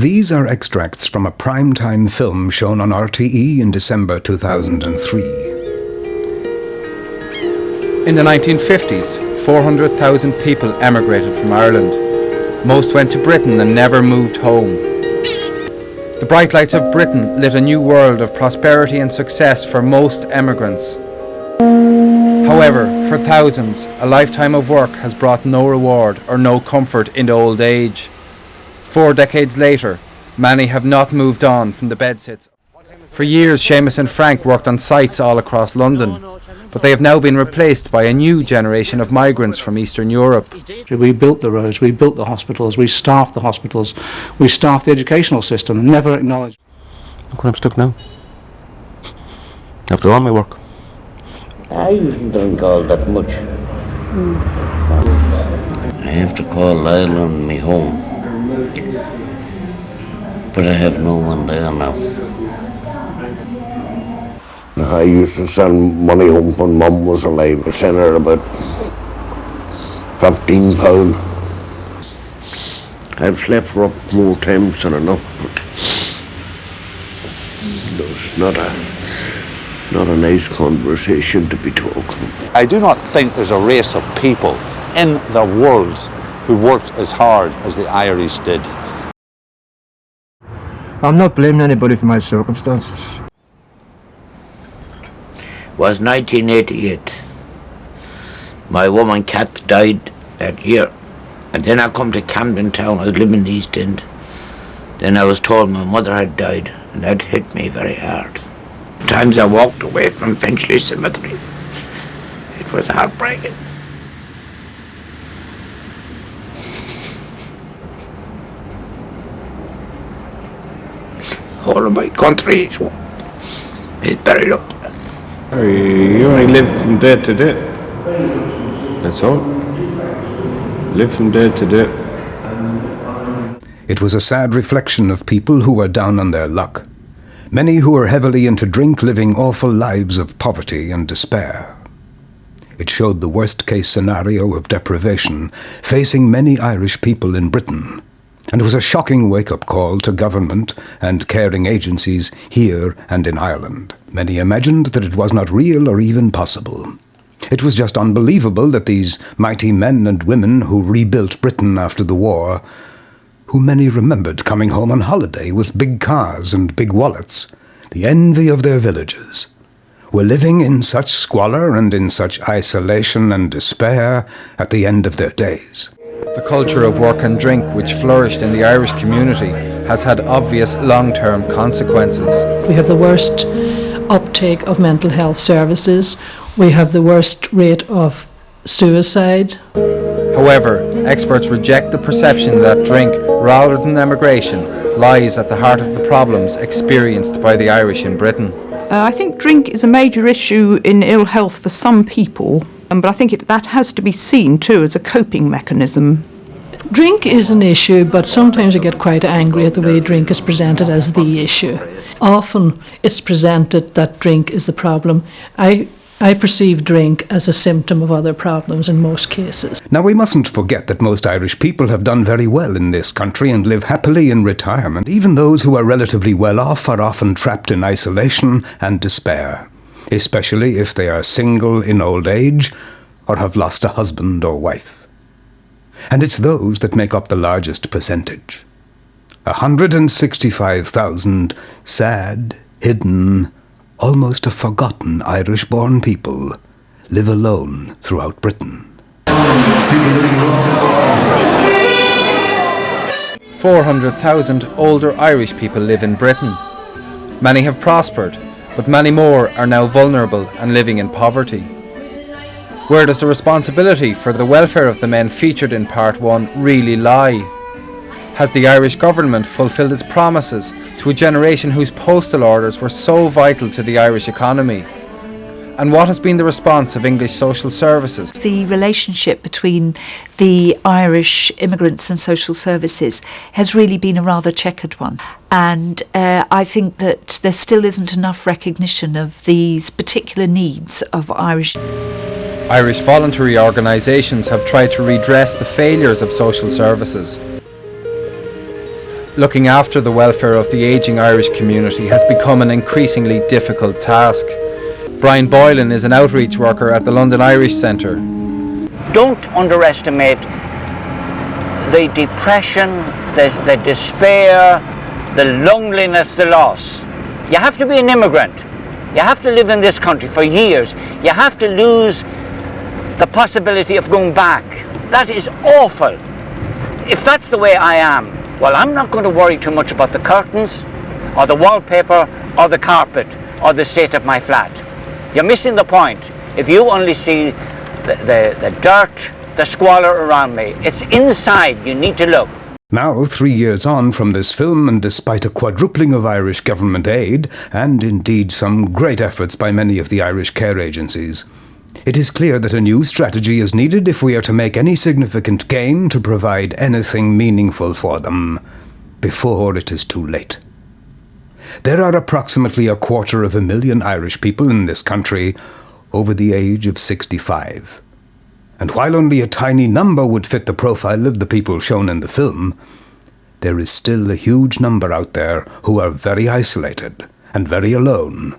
These are extracts from a prime-time film shown on RTE in December 2003. In the 1950s, 400,000 people emigrated from Ireland. Most went to Britain and never moved home. The bright lights of Britain lit a new world of prosperity and success for most emigrants. However, for thousands, a lifetime of work has brought no reward or no comfort in old age. 4 decades later, many have not moved on from the bedsits. For years, Seamus and Frank worked on sites all across London, but they have now been replaced by a new generation of migrants from Eastern Europe. We built the roads, we built the hospitals, we staffed the hospitals, we staffed the educational system, never acknowledged. Look where I'm stuck now. After all my work. I usually don't call that much. I have to call Ireland my home, but I have no one there now. I used to send money home when Mum was alive. I sent her about £15. I've slept for up more times than enough, but it's not a nice conversation to be talking. I do not think there's a race of people in the world who worked as hard as the Irish did. I'm not blaming anybody for my circumstances. It was 1988. My woman Kat died that year. And then I come to Camden Town. I was living in the East End. Then I was told my mother had died, and that hit me very hard. Times I walked away from Finchley Cemetery. It was heartbreaking. All of my country is buried up. You only live from day to day. That's all. Live from day to day. It was a sad reflection of people who were down on their luck. Many who were heavily into drink living awful lives of poverty and despair. It showed the worst-case scenario of deprivation facing many Irish people in Britain, and was a shocking wake-up call to government and caring agencies here and in Ireland. Many imagined that it was not real or even possible. It was just unbelievable that these mighty men and women who rebuilt Britain after the war, who many remembered coming home on holiday with big cars and big wallets, the envy of their villages, were living in such squalor and in such isolation and despair at the end of their days. The culture of work and drink which flourished in the Irish community has had obvious long-term consequences. We have the worst uptake of mental health services. We have the worst rate of suicide. However, experts reject the perception that drink, rather than emigration, lies at the heart of the problems experienced by the Irish in Britain. I think drink is a major issue in ill health for some people, but I think that has to be seen too as a coping mechanism. Drink is an issue, but sometimes I get quite angry at the way drink is presented as the issue. Often it's presented that drink is the problem. I perceive drink as a symptom of other problems in most cases. Now, we mustn't forget that most Irish people have done very well in this country and live happily in retirement. Even those who are relatively well off are often trapped in isolation and despair, especially if they are single in old age or have lost a husband or wife. And it's those that make up the largest percentage. 165,000 sad, hidden, almost a forgotten Irish-born people live alone throughout Britain. 400,000 older Irish people live in Britain. Many have prospered, but many more are now vulnerable and living in poverty. Where does the responsibility for the welfare of the men featured in Part 1 really lie? Has the Irish government fulfilled its promises to a generation whose postal orders were so vital to the Irish economy? And what has been the response of English social services? The relationship between the Irish immigrants and social services has really been a rather checkered one. And I think that there still isn't enough recognition of these particular needs of Irish. Irish voluntary organisations have tried to redress the failures of social services. Looking after the welfare of the ageing Irish community has become an increasingly difficult task. Brian Boylan is an outreach worker at the London Irish Centre. Don't underestimate the depression, the despair, the loneliness, the loss. You have to be an immigrant. You have to live in this country for years. You have to lose the possibility of going back. That is awful. If that's the way I am, well, I'm not going to worry too much about the curtains, or the wallpaper, or the carpet, or the state of my flat. You're missing the point if you only see the dirt, the squalor around me. It's inside you need to look. Now, 3 years on from this film, and despite a quadrupling of Irish government aid, and indeed some great efforts by many of the Irish care agencies, it is clear that a new strategy is needed if we are to make any significant gain to provide anything meaningful for them before it is too late. There are approximately 250,000 Irish people in this country over the age of 65. And while only a tiny number would fit the profile of the people shown in the film, there is still a huge number out there who are very isolated and very alone,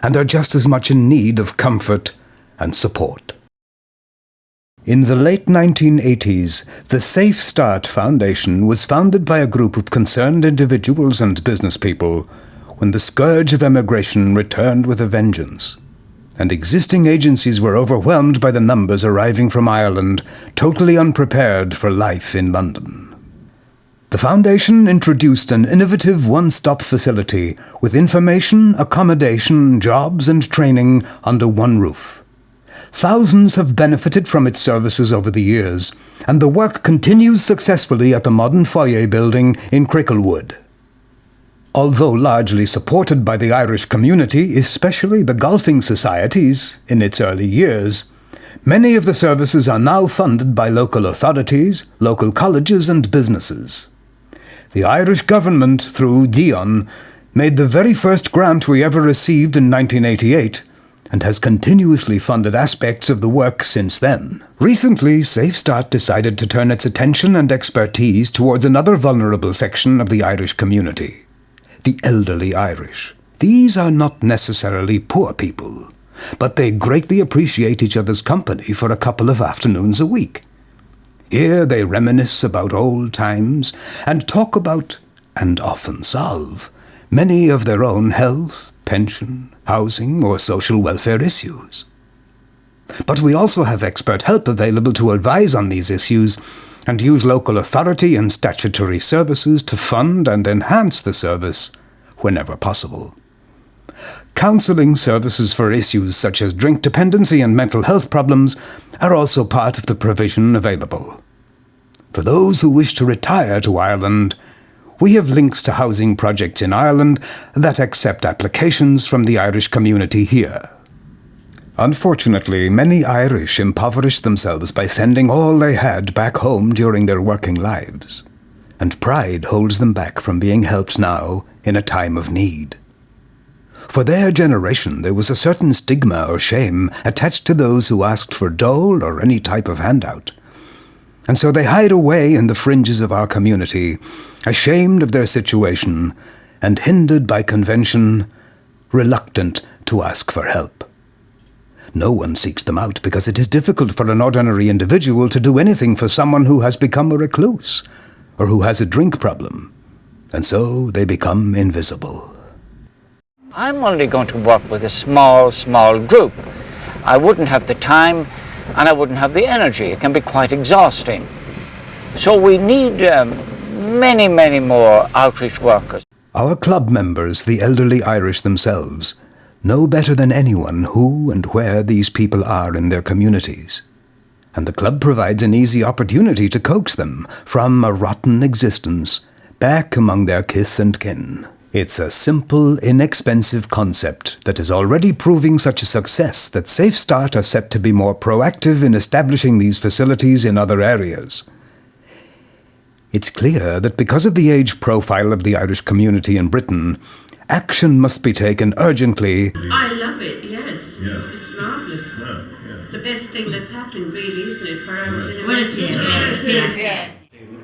and are just as much in need of comfort and support. In the late 1980s, the SafeStart Foundation was founded by a group of concerned individuals and business people when the scourge of emigration returned with a vengeance, and existing agencies were overwhelmed by the numbers arriving from Ireland, totally unprepared for life in London. The Foundation introduced an innovative one-stop facility with information, accommodation, jobs and training under one roof. Thousands have benefited from its services over the years, and the work continues successfully at the modern foyer building in Cricklewood. Although largely supported by the Irish community, especially the golfing societies, in its early years, many of the services are now funded by local authorities, local colleges and businesses. The Irish government, through Dion, made the very first grant we ever received in 1988, and has continuously funded aspects of the work since then. Recently, SafeStart decided to turn its attention and expertise towards another vulnerable section of the Irish community: the elderly Irish. These are not necessarily poor people, but they greatly appreciate each other's company for a couple of afternoons a week. Here they reminisce about old times and talk about, and often solve, many of their own health, pension, housing or social welfare issues. But we also have expert help available to advise on these issues and use local authority and statutory services to fund and enhance the service whenever possible. Counselling services for issues such as drink dependency and mental health problems are also part of the provision available. For those who wish to retire to Ireland, we have links to housing projects in Ireland that accept applications from the Irish community here. Unfortunately, many Irish impoverished themselves by sending all they had back home during their working lives, and pride holds them back from being helped now in a time of need. For their generation, there was a certain stigma or shame attached to those who asked for dole or any type of handout. And so they hide away in the fringes of our community, ashamed of their situation and hindered by convention, reluctant to ask for help. No one seeks them out because it is difficult for an ordinary individual to do anything for someone who has become a recluse or who has a drink problem, and so they become invisible. I'm only going to work with a small group. I wouldn't have the time and I wouldn't have the energy. It can be quite exhausting. So we need many more outreach workers. Our club members, the elderly Irish themselves, know better than anyone who and where these people are in their communities. And the club provides an easy opportunity to coax them from a rotten existence back among their kith and kin. It's a simple, inexpensive concept that is already proving such a success that SafeStart are set to be more proactive in establishing these facilities in other areas. It's clear that because of the age profile of the Irish community in Britain, action must be taken urgently. I love it, yes. Yeah. It's marvellous. Yeah, yeah. The best thing that's happened, really, isn't it, for our generation? Well, yes.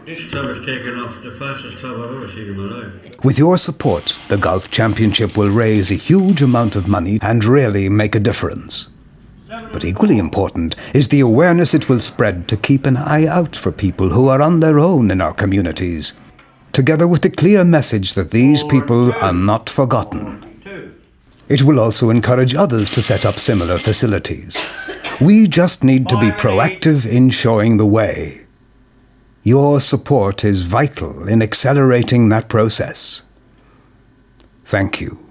This club has taken off, the fastest club I've ever seen in my life. With your support, the Golf Championship will raise a huge amount of money and really make a difference. But equally important is the awareness it will spread to keep an eye out for people who are on their own in our communities, together with the clear message that these people are not forgotten. It will also encourage others to set up similar facilities. We just need to be proactive in showing the way. Your support is vital in accelerating that process. Thank you.